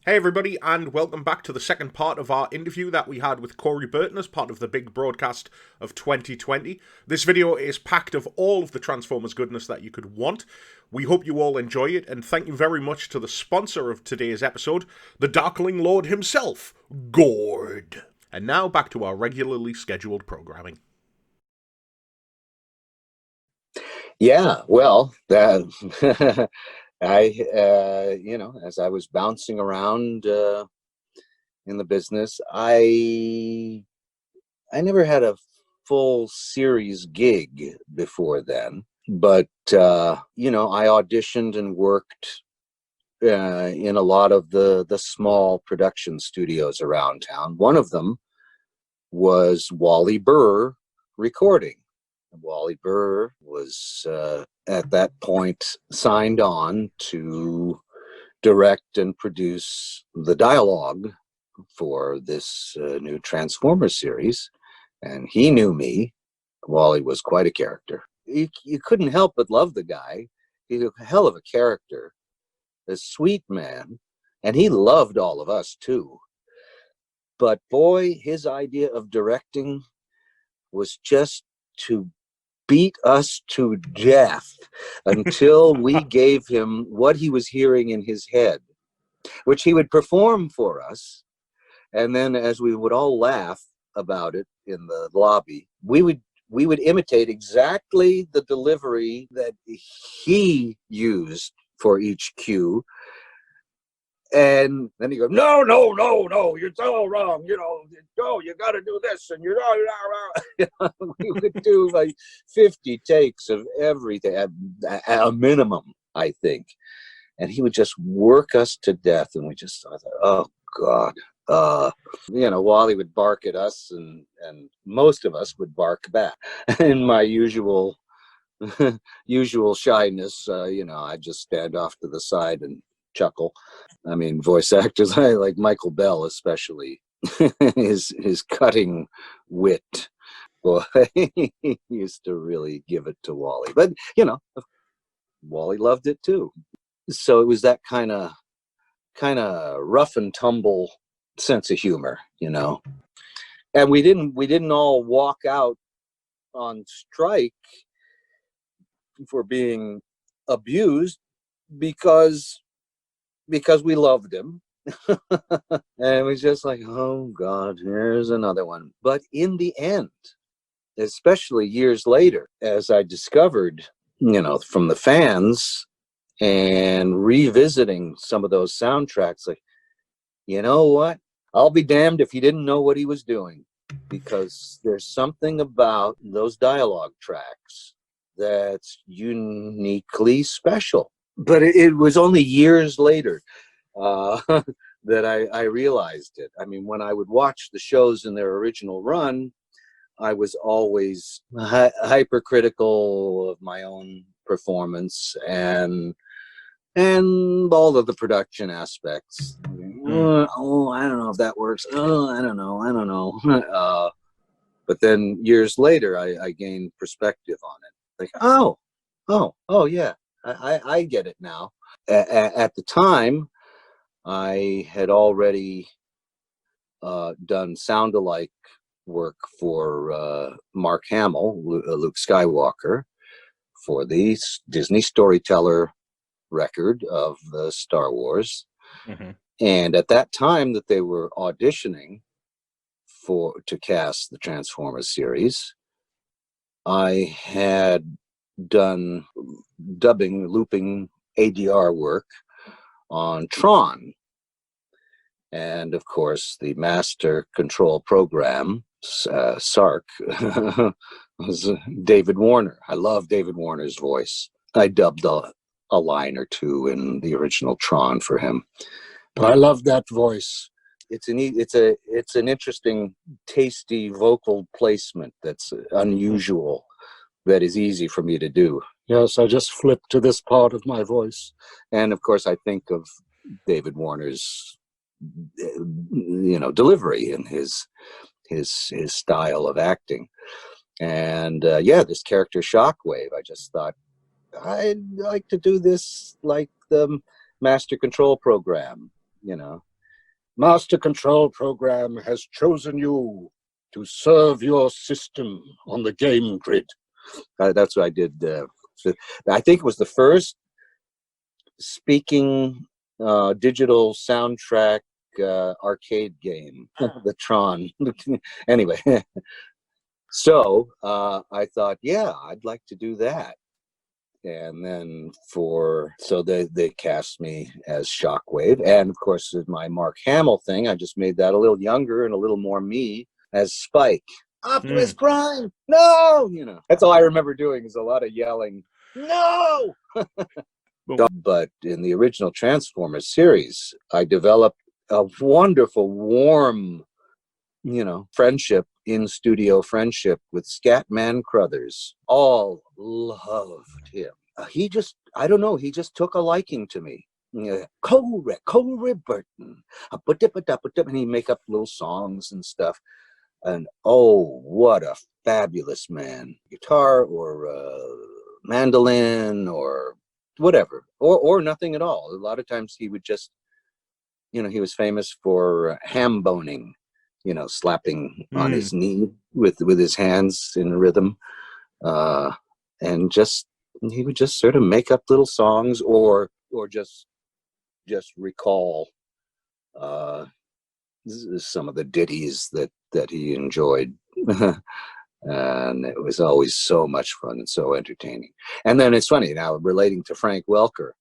Hey everybody, and welcome back to the second part of our interview that we had with Corey Burton as part of the big broadcast of 2020. This video is packed of all of the Transformers goodness that you could want. We hope you all enjoy it, and thank you very much to the sponsor of today's episode, the Darkling Lord himself, Gord. And now back to our regularly scheduled programming. Yeah, well, that as I was bouncing around in the business, I never had a full series gig before then, but I auditioned and worked in a lot of the small production studios around town. One of them was Wally Burr Recording. Wally Burr was at that point signed on to direct and produce the dialogue for this new Transformers series, and he knew me. Wally was quite a character. You couldn't help but love the guy. He's a hell of a character, a sweet man, and he loved all of us too. But boy, his idea of directing was just to beat us to death until we gave him what he was hearing in his head, which he would perform for us. And then as we would all laugh about it in the lobby, we would imitate exactly the delivery that he used for each cue. And then he goes, no, you're all wrong. You got to do this. And we would do like 50 takes of everything at a minimum, I think. And he would just work us to death. And we just thought, oh, God. Wally would bark at us, and most of us would bark back. In my usual shyness, I'd just stand off to the side and chuckle. I mean, voice actors, I like Michael Bell especially, his cutting wit. Boy, he used to really give it to Wally. But, Wally loved it too. So it was that kind of rough and tumble sense of humor, And we didn't all walk out on strike for being abused because we loved him. And it was just like, oh God, here's another one. But in the end, especially years later, as I discovered, from the fans and revisiting some of those soundtracks, like, you know what? I'll be damned if he didn't know what he was doing, because there's something about those dialogue tracks that's uniquely special. But it was only years later that I realized it. I mean, when I would watch the shows in their original run, I was always hypercritical of my own performance and all of the production aspects. Oh, I don't know if that works. Oh, I don't know. But then years later, I gained perspective on it. Like, oh, yeah, I get it now. At the time, I had already done sound-alike work for Mark Hamill, Luke Skywalker, for the Disney Storyteller record of the Star Wars. Mm-hmm. And at that time that they were auditioning to cast the Transformers series, I had done looping ADR work on Tron. And of course, the master control program, Sark, was David Warner. I love David Warner's voice. I dubbed a line or two in the original Tron for him. But I love that voice. It's an interesting, tasty vocal placement that's unusual, that is easy for me to do. Yes, I just flip to this part of my voice. And of course, I think of David Warner's delivery and his style of acting. And this character Shockwave, I just thought I'd like to do this like the master control program, Master Control Program has chosen you to serve your system on the game grid. That's what I did. I think it was the first speaking digital soundtrack arcade game, the Tron. Anyway, so I thought, yeah, I'd like to do that. And then so they cast me as Shockwave, and of course my Mark Hamill thing, I just made that a little younger and a little more me as Spike. Optimus Prime, no, that's all I remember doing is a lot of yelling, no. But in the original Transformers series, I developed a wonderful, warm, friendship, in-studio friendship with Scatman Crothers. All loved him. I don't know, he just took a liking to me. Corey Burton. And he'd make up little songs and stuff. And oh, what a fabulous man. Guitar or mandolin or whatever, or nothing at all. A lot of times he would just, he was famous for ham boning, slapping on his knee with his hands in rhythm, and he would just sort of make up little songs or just recall some of the ditties that he enjoyed. And it was always so much fun and so entertaining. And then it's funny now, relating to Frank Welker,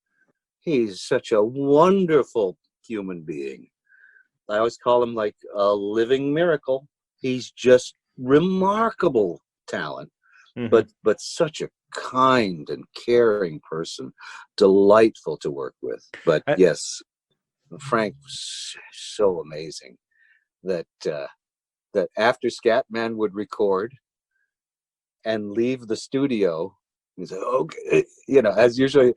he's such a wonderful human being. I always call him like a living miracle. He's just remarkable talent, but such a kind and caring person, delightful to work with. But yes, Frank was so amazing that after Scatman would record and leave the studio, he said, okay, as usually,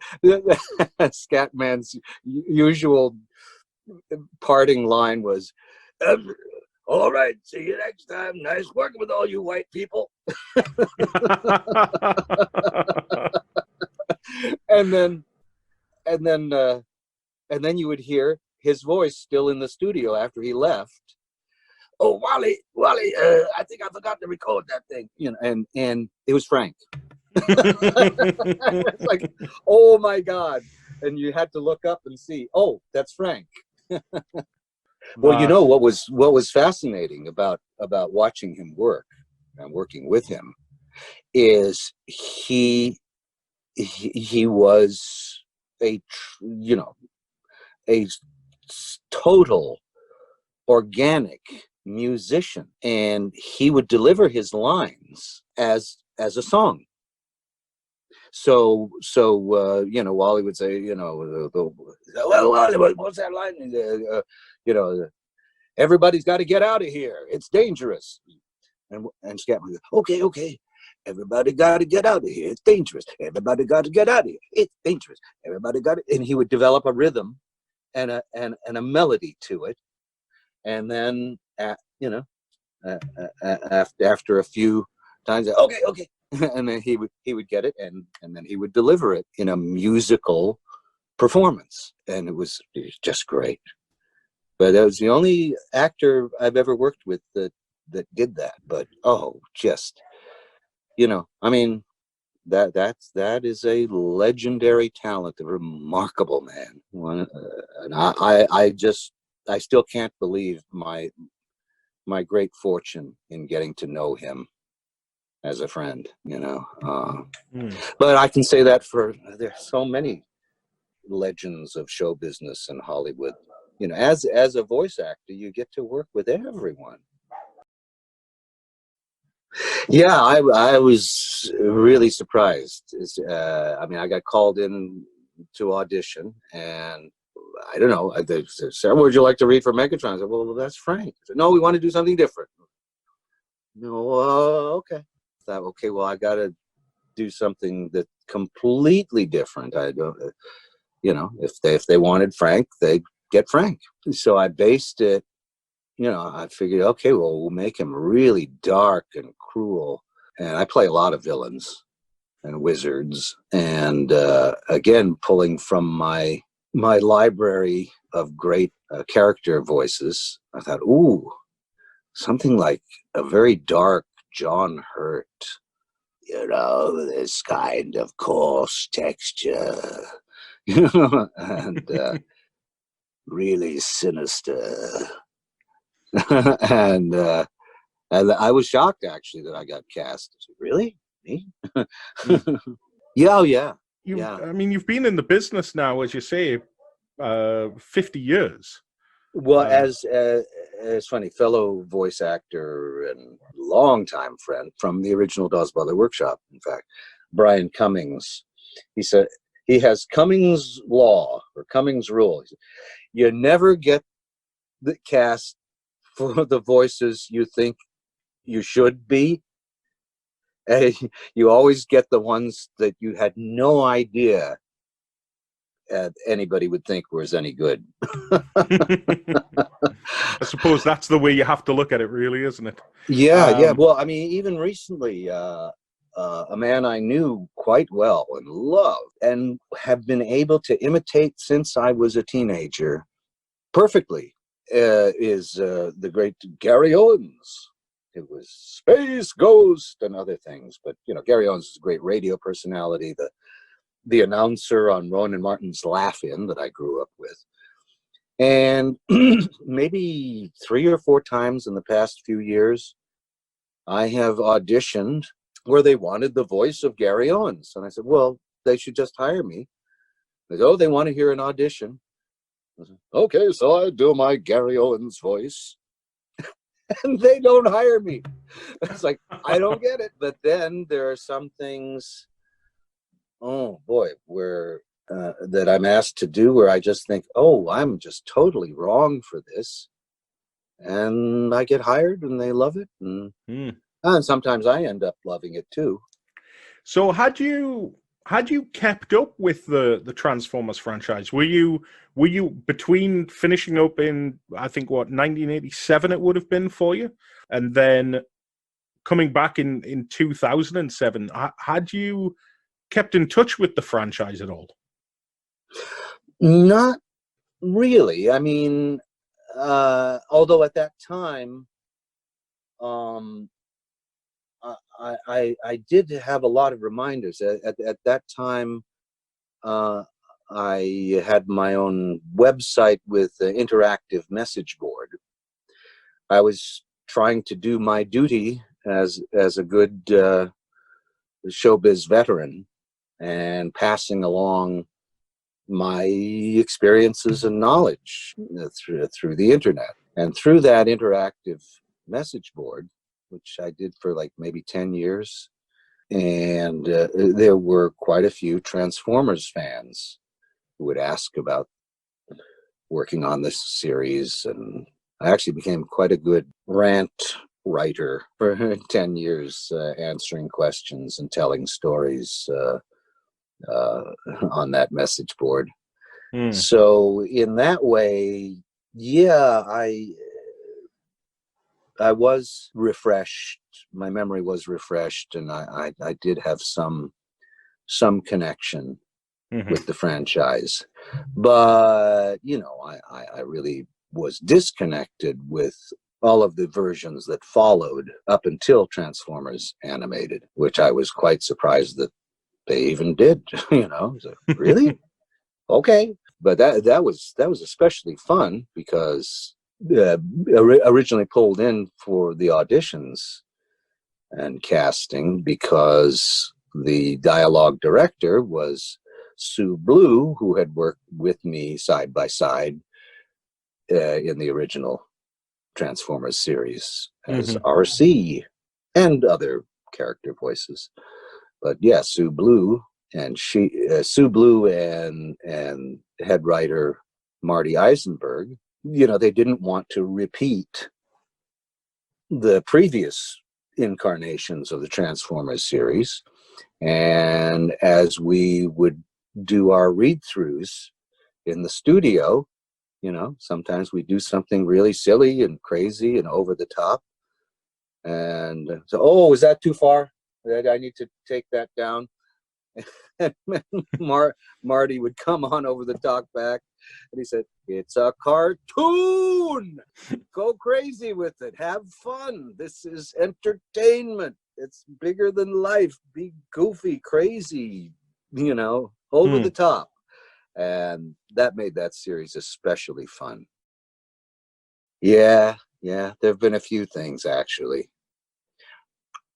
Scatman's usual parting line was, all right, see you next time. Nice working with all you white people. and then you would hear his voice still in the studio after he left. Oh, Wally, I think I forgot to record that thing. And it was Frank. It's like, oh my God. And you had to look up and see, oh, that's Frank. Well, what was fascinating about watching him work and working with him is he was a total organic musician, and he would deliver his lines as a song. So Wally would say, well, Wally, what's that line? Everybody's got to get out of here. It's dangerous. And Scatman goes, okay. Everybody got to get out of here. It's dangerous. Everybody got to get out of here. It's dangerous. Everybody got to. And he would develop a rhythm and a melody to it. And then, after a few times, okay. And then he would get it, and then he would deliver it in a musical performance, and it was just great. But that was the only actor I've ever worked with that did that. But that is a legendary talent, a remarkable man. And I still can't believe my great fortune in getting to know him as a friend, But I can say that there's so many legends of show business in Hollywood. As a voice actor, you get to work with everyone. Yeah, I was really surprised. I got called in to audition, and I don't know. They said, "Would you like to read for Megatron?" I said, "Well, that's Frank." I said, "No, we want to do something different." No, okay. I thought, okay, well, I got to do something that's completely different. I don't, if they wanted Frank, they'd get Frank. So I based it. I figured, okay, well, we'll make him really dark and cruel. And I play a lot of villains and wizards, and again, pulling from my my library of great character voices, I thought, ooh, something like a very dark John Hurt, this kind of coarse texture, and really sinister. and I was shocked, actually, that I got cast. I said, really? Me? Yeah, oh, yeah. I mean, you've been in the business now, as you say, 50 years. Well, as funny, fellow voice actor and longtime friend from the original Dawes Butler Workshop, in fact, Brian Cummings, he said, he has Cummings law or Cummings rule. He said, you never get the cast for the voices you think you should be. You always get the ones that you had no idea anybody would think was any good. I suppose that's the way you have to look at it, really, isn't it? Yeah. Well, I mean, even recently, a man I knew quite well and loved and have been able to imitate since I was a teenager perfectly is the great Gary Owens. It was Space Ghost and other things. But, Gary Owens is a great radio personality, the announcer on Rowan Martin's Laugh-In that I grew up with. And maybe 3 or 4 times in the past few years, I have auditioned where they wanted the voice of Gary Owens. And I said, well, they should just hire me. They said, oh, they want to hear an audition. I said, okay, so I do my Gary Owens voice. And they don't hire me. It's like, I don't get it. But then there are some things, oh boy, where that I'm asked to do where I just think, oh, I'm just totally wrong for this. And I get hired and they love it. And sometimes I end up loving it too. So had you kept up with the Transformers franchise? Were you between finishing up in, I think, 1987 it would have been for you, and then coming back in 2007? Had you kept in touch with the franchise at all? Not really. I mean, although at that time, I did have a lot of reminders. At that time, I had my own website with an interactive message board. I was trying to do my duty as a good showbiz veteran and passing along my experiences and knowledge through the internet. And through that interactive message board, which I did for like maybe 10 years, and there were quite a few Transformers fans who would ask about working on this series, and I actually became quite a good rant writer for 10 years, answering questions and telling stories on that message board. So in that way, yeah, I was refreshed. My memory was refreshed, and I did have some connection with the franchise. But, I really was disconnected with all of the versions that followed up until Transformers Animated, which I was quite surprised that they even did. So, really? Okay. But that was especially fun because originally pulled in for the auditions and casting because the dialogue director was Sue Blue, who had worked with me side by side in the original Transformers series as RC and other character voices. But yeah, Sue Blue and head writer Marty Eisenberg, they didn't want to repeat the previous incarnations of the Transformers series. And as we would do our read-throughs in the studio, sometimes we do something really silly and crazy and over the top. And so, oh, is that too far? I need to take that down. And Marty would come on over the talk back, and he said, "It's a cartoon. Go crazy with it. Have fun. This is entertainment. It's bigger than life. Be goofy, crazy, over the top." And that made that series especially fun. Yeah, there have been a few things, actually.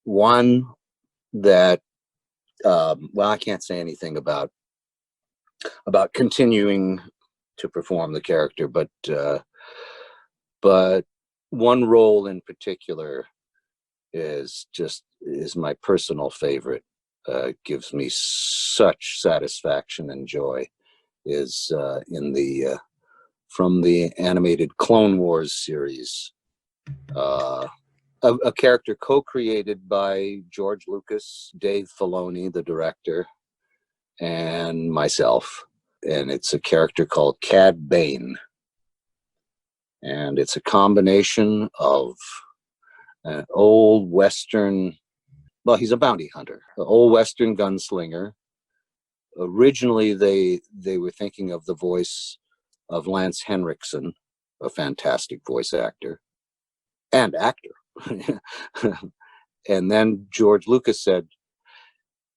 One that, well, I can't say anything about continuing to perform the character, but one role in particular is my personal favorite. Gives me such satisfaction and joy. Is in the from the animated Clone Wars series. A character co-created by George Lucas, Dave Filoni, the director, and myself. And it's a character called Cad Bane. And it's a combination of an old Western, well, he's a bounty hunter, an old Western gunslinger. Originally, they were thinking of the voice of Lance Henriksen, a fantastic voice actor and actor. And then George Lucas said,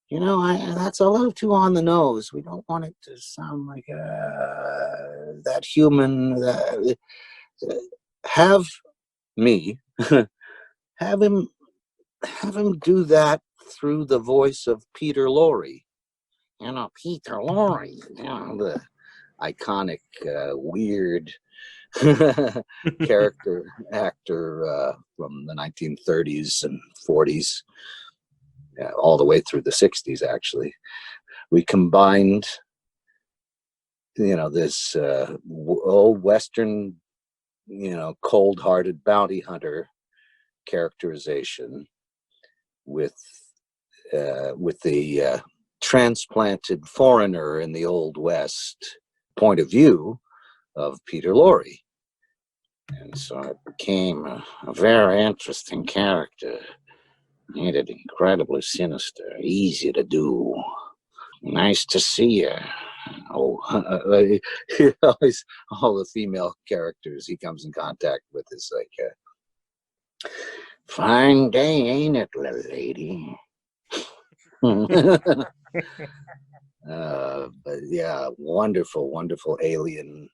that's a little too on the nose. We don't want it to sound like that human. Have me, have him do that through the voice of Peter Lorre. Peter Lorre, the iconic, weird character actor from the 1930s and 40s, all the way through the 60s, actually. We combined, this old Western, cold-hearted bounty hunter characterization with the transplanted foreigner in the Old West point of view of Peter Lorre. And so it became a very interesting character. Made it incredibly sinister, easy to do. Nice to see you. Oh, always, all the female characters he comes in contact with is like, fine day, ain't it, little lady? But yeah, wonderful, wonderful alien,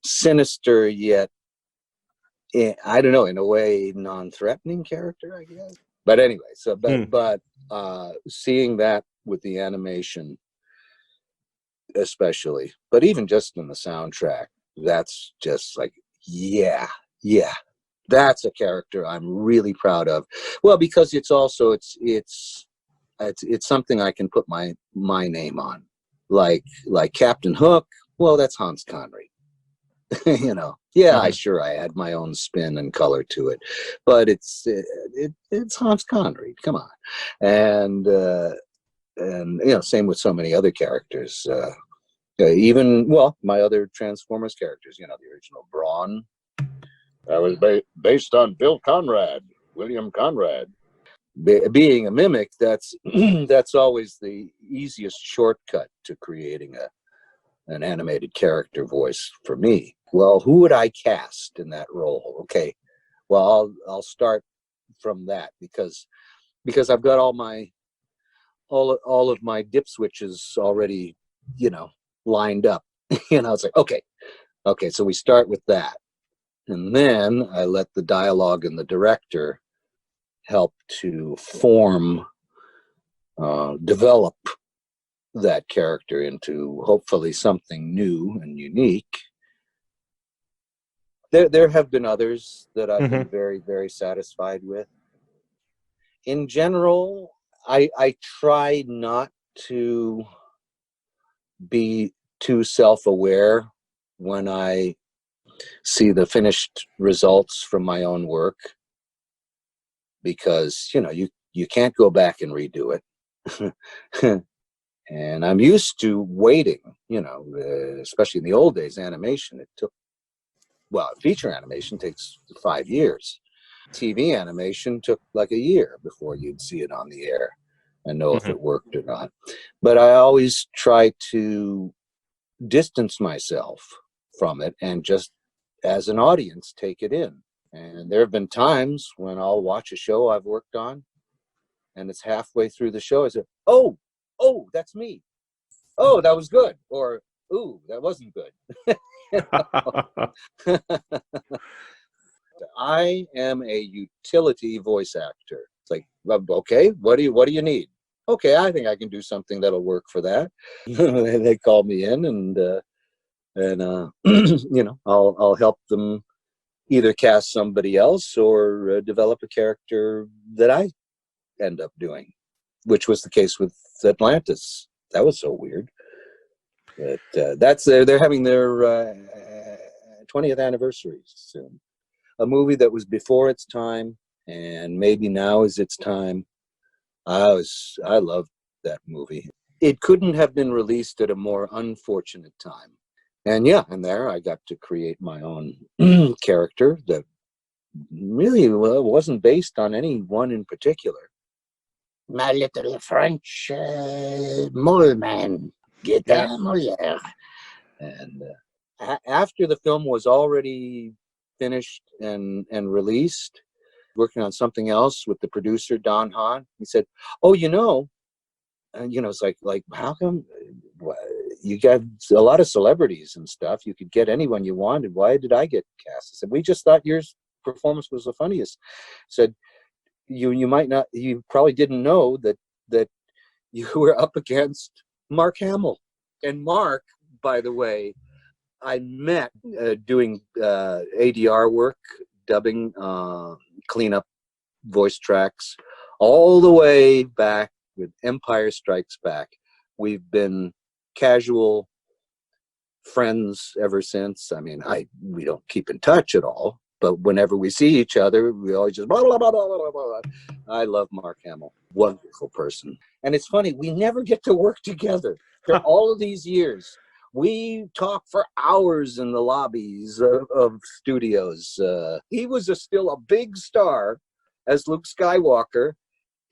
sinister yet, I don't know, in a way, non-threatening character, I guess. But anyway, so but seeing that with the animation, especially, but even just in the soundtrack, that's just like, yeah, that's a character I'm really proud of. Well, because it's also it's something I can put my name on, like Captain Hook. Well, that's Hans Conried. I had my own spin and color to it, but it's Hans Conried. Come on, and same with so many other characters. Even my other Transformers characters. The original Brawn. That was based on William Conrad. Being a mimic, that's that's always the easiest shortcut to creating an animated character voice for me. Well, who would I cast in that role? Okay, well, I'll start from that because I've got all of my dip switches already, lined up. It's like, okay, so we start with that, and then I let the dialogue and the director help to develop that character into hopefully something new and unique. There have been others that I've been very, very satisfied with. In general, I try not to be too self-aware when I see the finished results from my own work, because you can't go back and redo it. And I'm used to waiting, especially in the old days. Animation, feature animation takes 5 years. TV animation took like a year before you'd see it on the air. and know if it worked or not. But I always try to distance myself from it and just, as an audience, take it in. And there have been times when I'll watch a show I've worked on, and it's halfway through the show, I say, oh, that's me. Oh, that was good. Or, ooh, that wasn't good. I am a utility voice actor. It's like, okay, what do you need? Okay, I think I can do something that'll work for that. They call me in, and you know, I'll help them either cast somebody else or develop a character that I end up doing, which was the case with Atlantis. That was so weird. But that's they're having their 20th anniversary soon. A movie that was before its time, and maybe now is its time. I loved that movie. It couldn't have been released at a more unfortunate time. And yeah, and there I got to create my own character that really wasn't based on any one in particular. My little French mole man, get down, Molière. And after the film was already finished and released, working on something else with the producer Don Hahn, he said, "Oh, you know," and you know, it's like how come you got a lot of celebrities and stuff? You could get anyone you wanted. Why did I get cast? I said, "We just thought your performance was the funniest." I said, "You might not. You probably didn't know that you were up against Mark Hamill." And Mark, by the way, I met doing ADR work, dubbing, cleanup voice tracks, all the way back with Empire Strikes Back. We've been casual friends ever since. I mean, we don't keep in touch at all, but whenever we see each other, we always just blah, blah, blah, blah, blah, blah. I love Mark Hamill. Wonderful person. And it's funny, we never get to work together. For all of these years, we talk for hours in the lobbies of studios. He was still a big star as Luke Skywalker,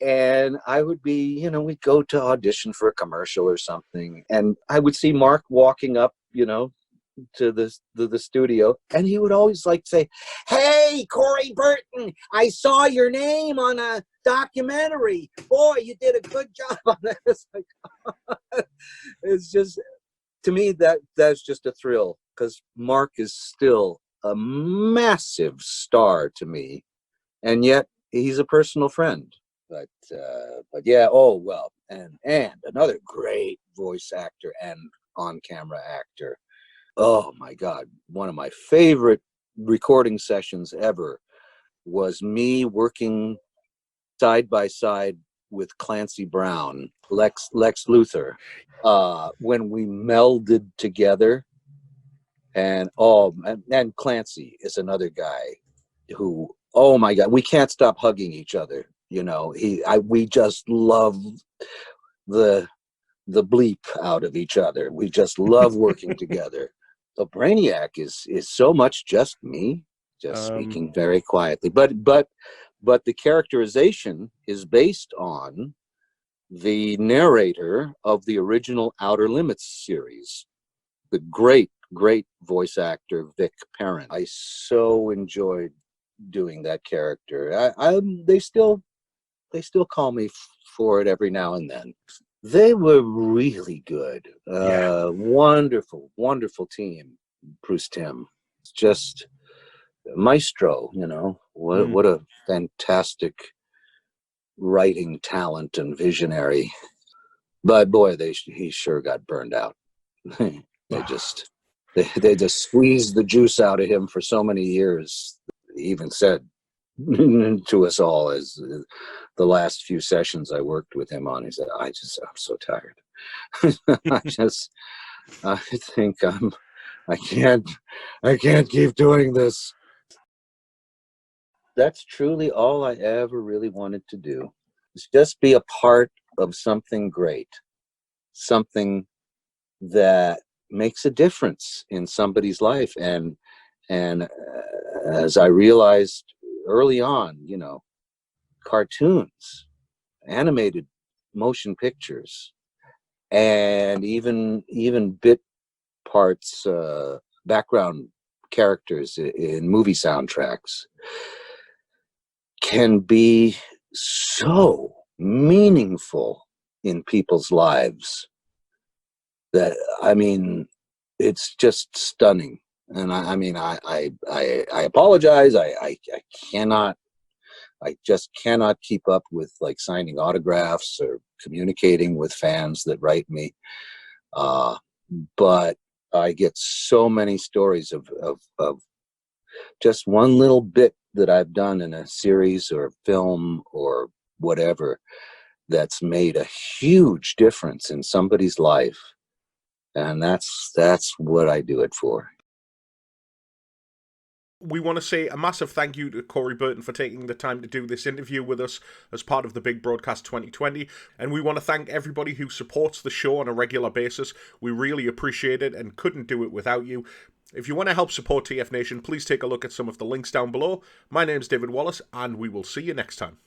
and I would be, you know, we'd go to audition for a commercial or something, and I would see Mark walking up, you know, to the studio, and he would always like say, "Hey, Corey Burton, I saw your name on a documentary. Boy, you did a good job on that." It's like, it's just, to me, that's just a thrill, because Mark is still a massive star to me, and yet he's a personal friend. But yeah, oh well, and another great voice actor and on-camera actor. Oh my God, one of my favorite recording sessions ever was me working side by side with Clancy Brown, Lex Luthor, when we melded together. And and Clancy is another guy who, oh my God, we can't stop hugging each other. You know, we just love the bleep out of each other. We just love working together. The Brainiac is so much just me, just speaking very quietly. But the characterization is based on the narrator of the original Outer Limits series, the great voice actor Vic Perrin. I so enjoyed doing that character. They still call me for it every now and then. They were really good. Wonderful team. Bruce Timm, just maestro. You know, what a fantastic writing talent and visionary. But boy, he sure got burned out. They just squeezed the juice out of him for so many years. He even said to us all, as the last few sessions I worked with him on, he said, I'm so tired. I think I can't keep doing this. That's truly all I ever really wanted to do, is just be a part of something great, something that makes a difference in somebody's life. And as I realized early on, you know, cartoons, animated motion pictures and even bit parts, background characters in movie soundtracks can be so meaningful in people's lives that, I mean, it's just stunning. And I apologize. I cannot, I just cannot keep up with like signing autographs or communicating with fans that write me. But I get so many stories of just one little bit that I've done in a series or a film or whatever that's made a huge difference in somebody's life. And that's what I do it for. We want to say a massive thank you to Corey Burton for taking the time to do this interview with us as part of the Big Broadcast 2020. And we want to thank everybody who supports the show on a regular basis. We really appreciate it and couldn't do it without you. If you want to help support TF Nation, please take a look at some of the links down below. My name's David Wallace, and we will see you next time.